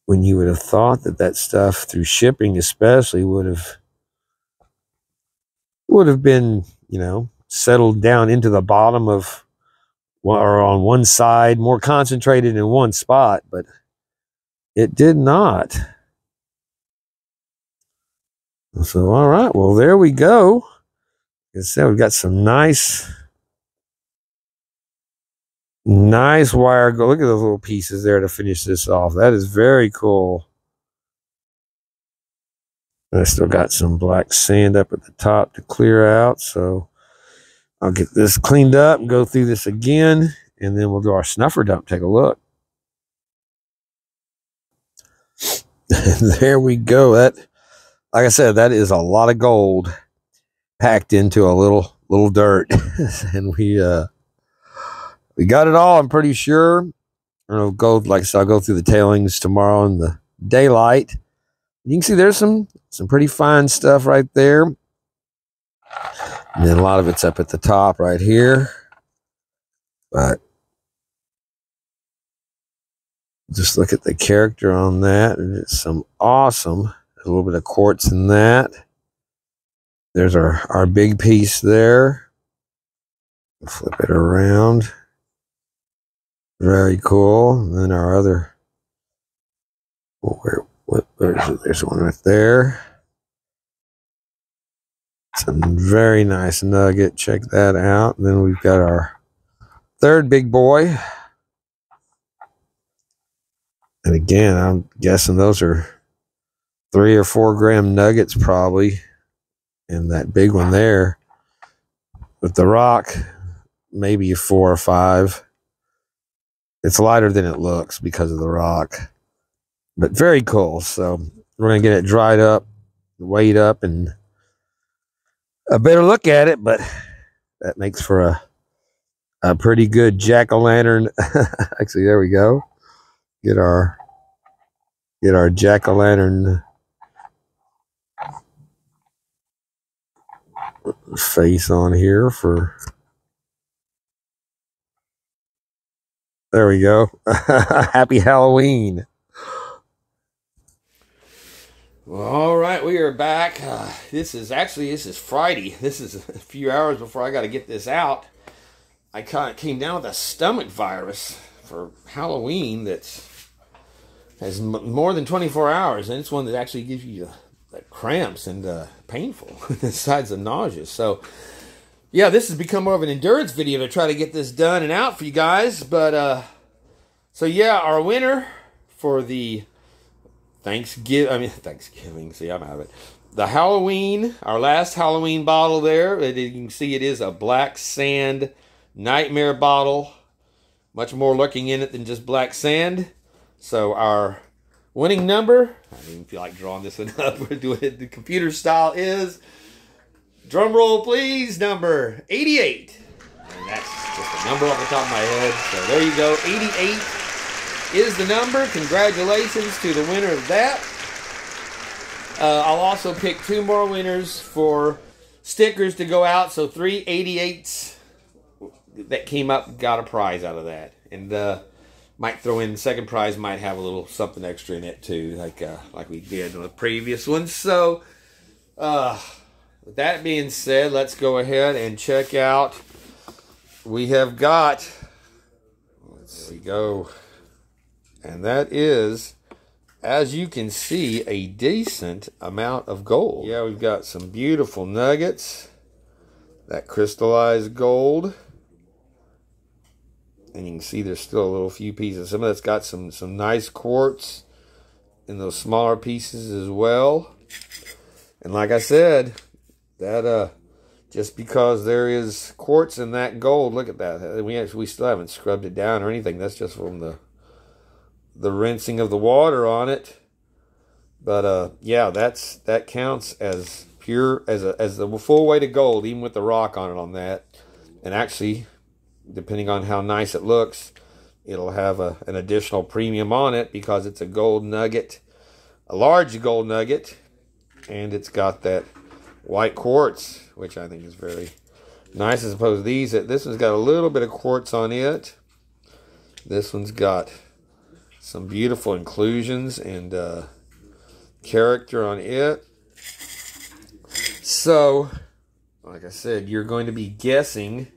Speaker 2: When you would have thought that stuff through shipping especially would have been, settled down into the bottom of, or on one side, more concentrated in one spot, but it did not. So, all right, well, there we go. Like I said, we've got some nice wire gold. Look at those little pieces there to finish this off. That is very cool. I still got some black sand up at the top to clear out, so I'll get this cleaned up and go through this again, and then we'll do our snuffer dump. Take a look. There we go. That, like I said, that is a lot of gold packed into a little dirt. And we got it all, I'm pretty sure. I'll go, like I said, I'll go through the tailings tomorrow in the daylight. You can see there's some pretty fine stuff right there. And then a lot of it's up at the top right here. But just look at the character on that. And it's some awesome. There's a little bit of quartz in that. There's our big piece there. Flip it around. Very cool. And then our other. There's one right there. Some very nice nugget. Check that out. And then we've got our third big boy. And again, I'm guessing those are 3 or 4 gram nuggets probably. And that big one there with the rock, maybe 4 or 5. It's lighter than it looks because of the rock. But very cool. So we're going to get it dried up, weighed up, and a better look at it. But that makes for a pretty good jack-o'-lantern. Actually, there we go. Get our jack-o'-lantern face on here for. There we go. Happy Halloween. Well, all right, we are back. This is Friday. This is a few hours before I got to get this out. I came down with a stomach virus for Halloween that has more than 24 hours, and it's one that actually gives you cramps and painful, besides the nausea. So, yeah, this has become more of an endurance video to try to get this done and out for you guys. But, so yeah, our winner for the Thanksgiving, see, I'm out of it. The Halloween, our last Halloween bottle there, you can see it is a black sand Nightmare bottle. Much more looking in it than just black sand. So our winning number, I don't even feel like drawing this one up. We're doing it the computer style, is, drum roll please, number 88. And that's just a number off the top of my head. So there you go, 88 is the number. Congratulations to the winner of that. I'll also pick 2 more winners for stickers to go out. So 3 88s that came up got a prize out of that. And might throw in the second prize, might have a little something extra in it too, like we did on the previous one. So with that being said, let's go ahead and check out. We have got, let's see, go. And that is, as you can see, a decent amount of gold. Yeah, we've got some beautiful nuggets. That crystallized gold. And you can see there's still a little few pieces. Some of that's got some nice quartz in those smaller pieces as well. And like I said, that just because there is quartz in that gold, look at that. We still haven't scrubbed it down or anything. That's just from the rinsing of the water on it. But yeah, that counts as pure as the full weight of gold, even with the rock on it on that. And actually, depending on how nice it looks, it'll have an additional premium on it because it's a gold nugget, a large gold nugget, and it's got that white quartz, which I think is very nice as opposed to these. This one's got a little bit of quartz on it. This one's got some beautiful inclusions and character on it. So, like I said, you're going to be guessing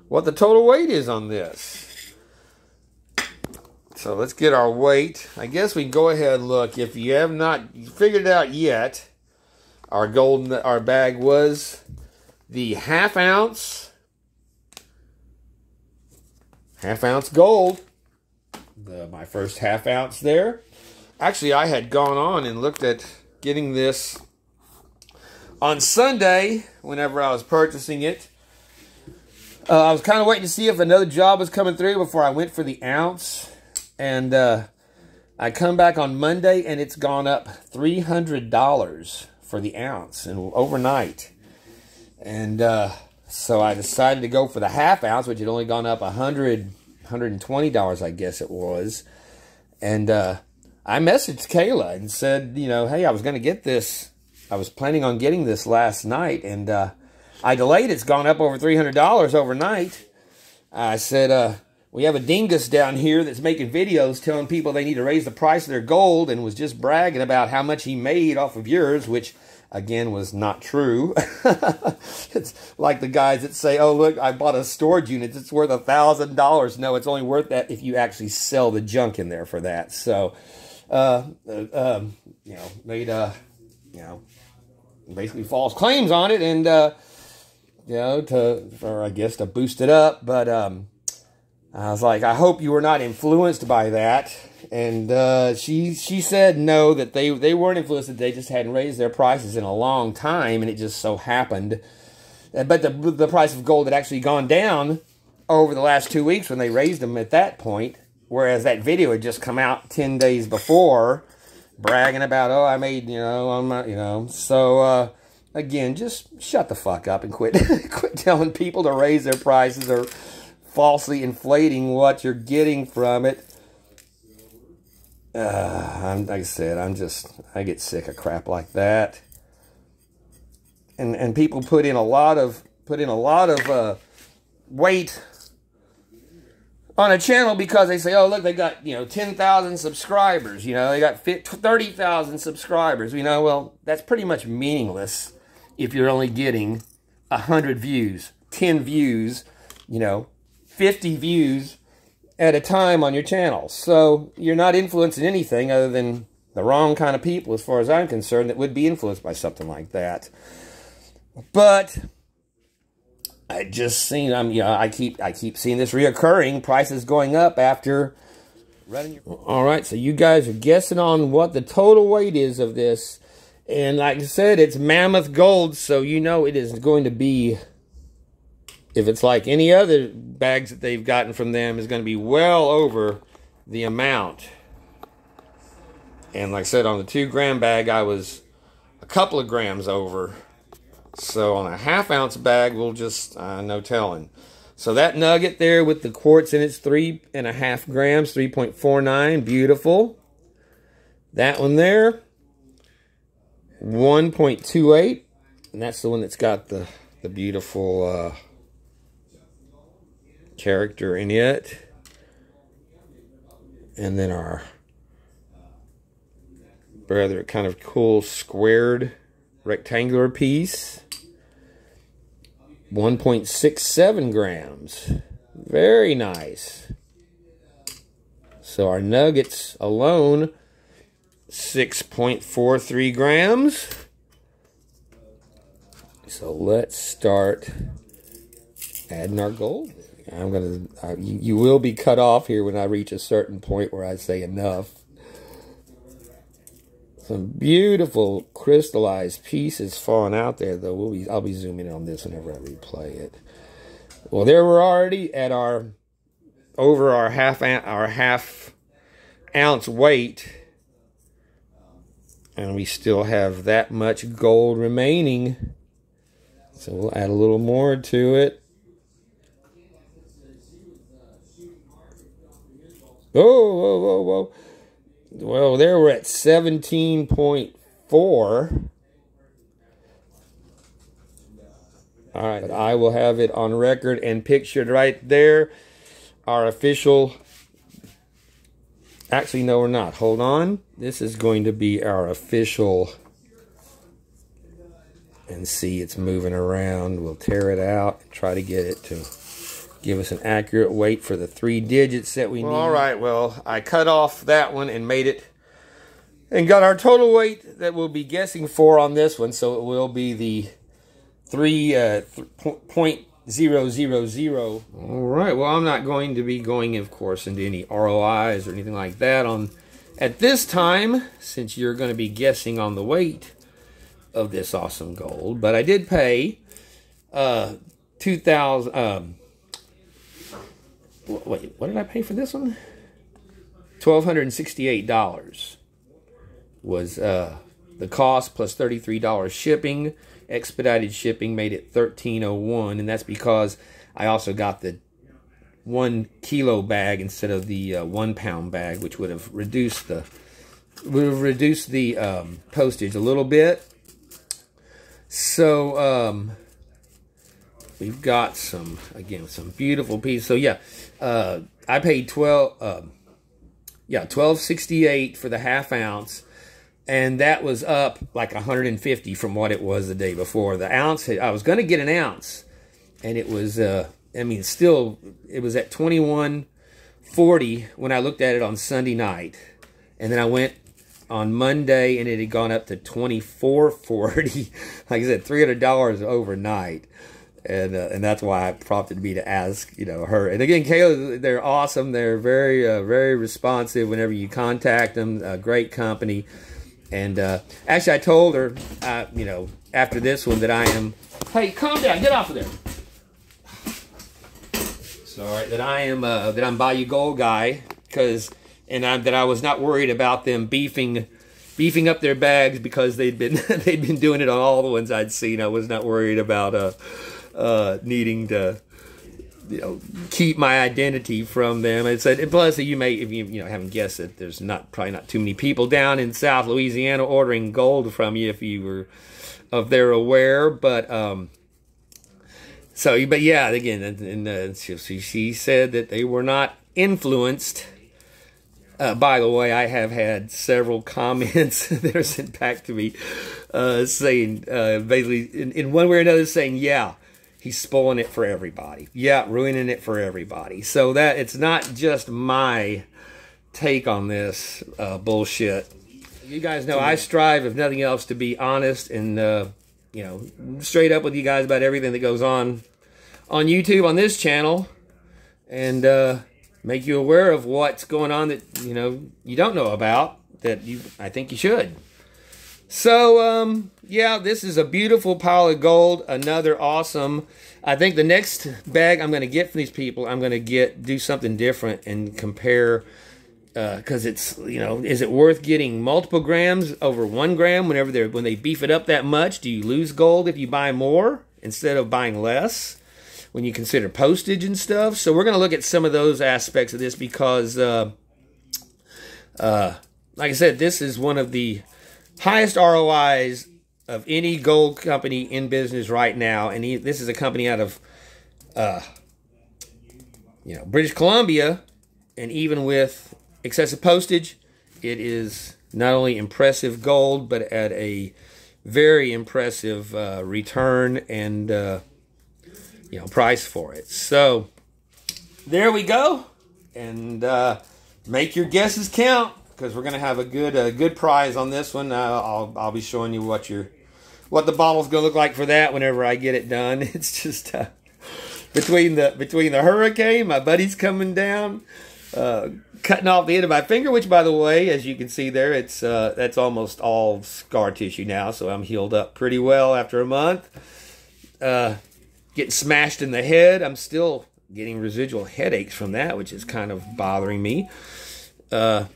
Speaker 2: what the total weight is on this. So let's get our weight. I guess we can go ahead and look. If you have not figured it out yet, our bag was the half ounce gold. My first half ounce there. Actually, I had gone on and looked at getting this on Sunday whenever I was purchasing it. I was kind of waiting to see if another job was coming through before I went for the ounce. And I come back on Monday and it's gone up $300 for the ounce and overnight. And so I decided to go for the half ounce, which had only gone up $120, I guess it was. And I messaged Kayla and said, you know, hey, I was going to get this. I was planning on getting this last night, and I delayed. It's gone up over $300 overnight. I said, we have a dingus down here that's making videos telling people they need to raise the price of their gold and was just bragging about how much he made off of yours, which, again, was not true. It's like the guys that say, oh, look, I bought a storage unit. It's worth $1,000. No, it's only worth that if you actually sell the junk in there for that. So, you know, made, you know, basically false claims on it and, you know, I guess to boost it up. But I was like, I hope you were not influenced by that. And she said no, that they weren't influenced, that they just hadn't raised their prices in a long time, and it just so happened. But the price of gold had actually gone down over the last 2 weeks when they raised them at that point, whereas that video had just come out 10 days before, bragging about, oh, I made, you know, I'm not, you know. So, again, just shut the fuck up and quit telling people to raise their prices or falsely inflating what you're getting from it. Like I said, I get sick of crap like that. And people put in a lot of weight on a channel because they say, oh, look, they got, you know, 10,000 subscribers, you know, they got 30,000 subscribers, you know. Well, that's pretty much meaningless if you're only getting 100 views, 10 views, you know, 50 views at a time on your channel. So you're not influencing anything other than the wrong kind of people, as far as I'm concerned, that would be influenced by something like that. But I just seen, you know, I keep seeing this reoccurring, prices going up after running your... All right, so you guys are guessing on what the total weight is of this. And like I said, it's mammoth gold, so you know it is going to be, if it's like any other bags that they've gotten from them, is going to be well over the amount. And like I said, on the 2 gram bag, I was a couple of grams over. So on a half ounce bag, we'll just, no telling. So that nugget there with the quartz in it's 3.5 grams, 3.49, beautiful. That one there, 1.28, and that's the one that's got the beautiful character in it. And then our rather kind of cool squared rectangular piece, 1.67 grams. Very nice. So our nuggets alone, 6.43 grams. So let's start adding our gold. I'm gonna, you will be cut off here when I reach a certain point where I say enough. Some beautiful crystallized pieces falling out there, though. I'll be zooming in on this whenever I replay it. Well, there we're already at over our half ounce weight. And we still have that much gold remaining. So we'll add a little more to it. Oh, whoa, whoa, whoa. Well, there we're at 17.4. All right, I will have it on record and pictured right there. Our official... Actually, no, we're not. Hold on. This is going to be our official... And see, it's moving around. We'll tear it out and try to get it to give us an accurate weight for the 3 digits that we need. All right, well, I cut off that one and made it and got our total weight that we'll be guessing for on this one. So it will be the 3.000. All right, well, I'm not going to be going, of course, into any ROIs or anything like that at this time, since you're going to be guessing on the weight of this awesome gold. But I did pay $2,000. Wait, what did I pay for this one? $1,268 was the cost, plus $33 shipping. Expedited shipping made it $1,301, and that's because I also got the 1 kilo bag instead of the 1 pound bag, which would have reduced the postage a little bit. So we've got some beautiful pieces. So yeah, I paid $12.68 for the half ounce, and that was up like 150 from what it was the day before. The ounce, I was going to get an ounce, and it was I mean, still, it was at $21.40 when I looked at it on Sunday night, and then I went on Monday, and it had gone up to $24.40. Like I said, $300 overnight, and that's why it prompted me to ask, her. And again, Kayla, they're awesome. They're very, very responsive whenever you contact them. A great company. And actually, I told her, after this one that I am. Hey, calm down. Get off of there. Sorry, that I'm Bayou Gold guy, that I was not worried about them beefing up their bags because they'd been doing it on all the ones I'd seen. I was not worried about needing to keep my identity from them. And plus, you may, if you haven't guessed it, there's probably not too many people down in South Louisiana ordering gold from you if you were they're aware. But but yeah, again, and she said that they were not influenced. By the way, I have had several comments that are sent back to me saying, basically, in one way or another, saying, yeah, he's spoiling it for everybody. Yeah, ruining it for everybody. So that it's not just my take on this bullshit. You guys know I strive, if nothing else, to be honest and, straight up with you guys about everything that goes on YouTube on this channel. And, make you aware of what's going on that, you don't know about, that I think you should. So, yeah, this is a beautiful pile of gold. Another awesome. I think the next bag I'm going to get from these people, I'm going to do something different and compare, because it's, is it worth getting multiple grams over 1 gram when they beef it up that much? Do you lose gold if you buy more instead of buying less, when you consider postage and stuff? So we're going to look at some of those aspects of this because, like I said, this is one of the highest ROIs of any gold company in business right now. And this is a company out of, British Columbia. And even with excessive postage, it is not only impressive gold, but at a very impressive return and price for it. So there we go, and make your guesses count, because we're gonna have a good prize on this one. I'll be showing you what the bottle's gonna look like for that whenever I get it done. It's just between the hurricane, my buddy's coming down, cutting off the end of my finger, which, by the way, as you can see there, it's that's almost all scar tissue now, so I'm healed up pretty well after a month. Getting smashed in the head. I'm still getting residual headaches from that, which is kind of bothering me. But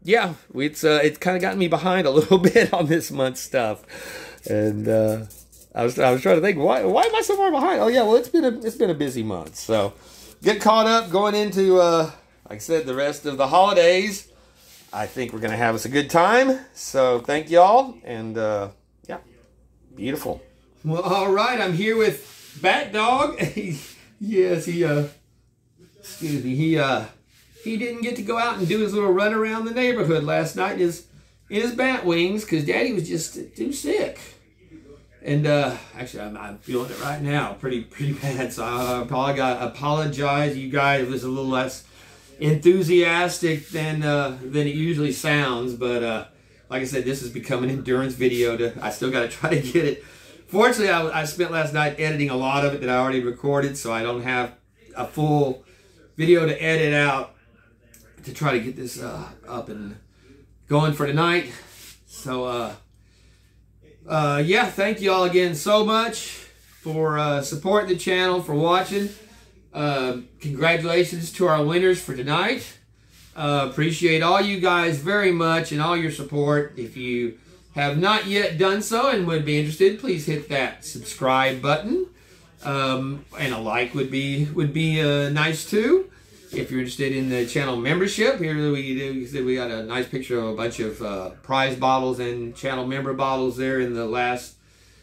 Speaker 2: yeah, it's kind of gotten me behind a little bit on this month's stuff, and I was trying to think why am I so far behind? Oh yeah, well it's been a busy month, so get caught up going into like I said, the rest of the holidays. I think we're gonna have us a good time. So thank y'all, and yeah, beautiful. Well, all right, I'm here with Bat Dog. Yes, excuse me, he didn't get to go out and do his little run around the neighborhood last night in his bat wings because Daddy was just too sick. And actually, I'm feeling it right now, pretty bad. So I apologize, you guys. It was a little less enthusiastic than it usually sounds, but like I said, this has become an endurance video. I still got to try to get it. Fortunately, I spent last night editing a lot of it that I already recorded, so I don't have a full video to edit out to try to get this up and going for tonight. So yeah, thank you all again so much for supporting the channel, for watching. Congratulations to our winners for tonight. Appreciate all you guys very much and all your support. If you have not yet done so and would be interested, please hit that subscribe button. And a like would be nice too. If you're interested in the channel membership, here we got a nice picture of a bunch of prize bottles and channel member bottles there in the last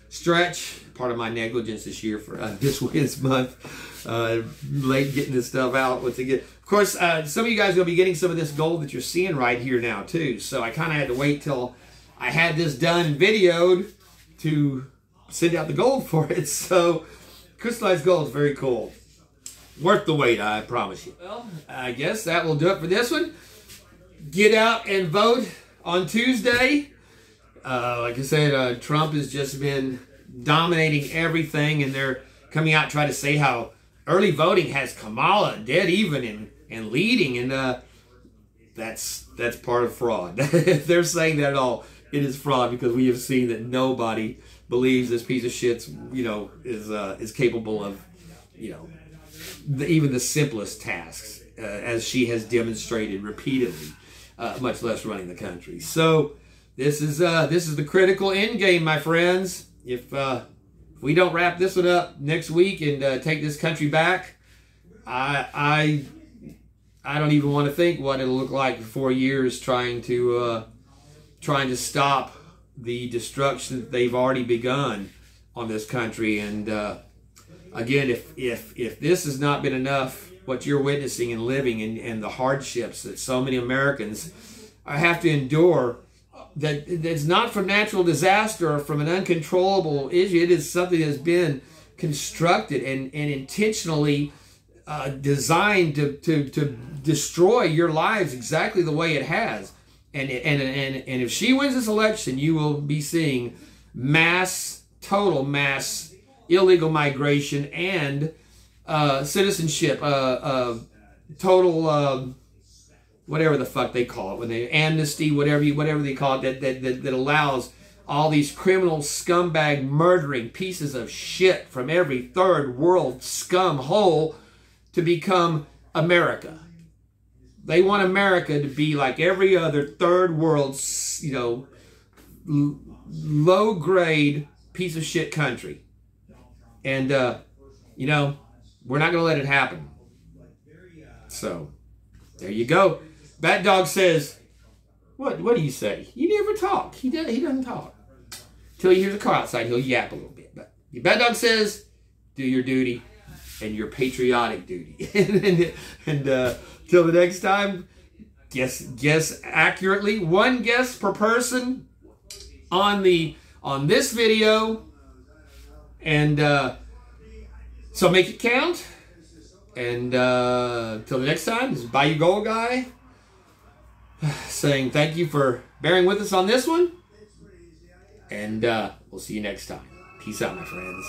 Speaker 2: stretch. Part of my negligence this year for this month, late getting this stuff out once again. Of course, some of you guys are gonna be getting some of this gold that you're seeing right here now too. So I kind of had to wait till I had this done and videoed to send out the gold for it. So crystallized gold is very cool. Worth the wait, I promise you. Well, I guess that will do it for this one. Get out and vote on Tuesday. Like I said, Trump has just been dominating everything, and they're coming out trying to say how early voting has Kamala dead even and leading, and that's part of fraud. If they're saying that at all, it is fraud, because we have seen that nobody believes this piece of shit's is capable of even the simplest tasks, as she has demonstrated repeatedly, much less running the country. So this is the critical end game, my friends. If we don't wrap this one up next week and take this country back, I don't even want to think what it'll look like for 4 years trying to stop the destruction that they've already begun on this country. And again, if this has not been enough, what you're witnessing and living and the hardships that so many Americans have to endure, that's not from natural disaster or from an uncontrollable issue. It is something that has been constructed and intentionally designed to destroy your lives exactly the way it has. And if she wins this election, you will be seeing total mass illegal migration and citizenship, total whatever the fuck they call it, when they amnesty, whatever they call it, that allows all these criminal scumbag murdering pieces of shit from every third world scum hole to become America. They want America to be like every other third world, low grade piece of shit country. And we're not gonna let it happen. So there you go. Bat Dog says, what do you say? You never talk. He doesn't talk. Till he hears a car outside, he'll yap a little bit. But Bat Dog says, do your duty and your patriotic duty. and till the next time, guess accurately. One guess per person on this video. And so make it count. And till the next time, this is Bayou Gold Guy saying thank you for bearing with us on this one. And we'll see you next time. Peace out, my friends.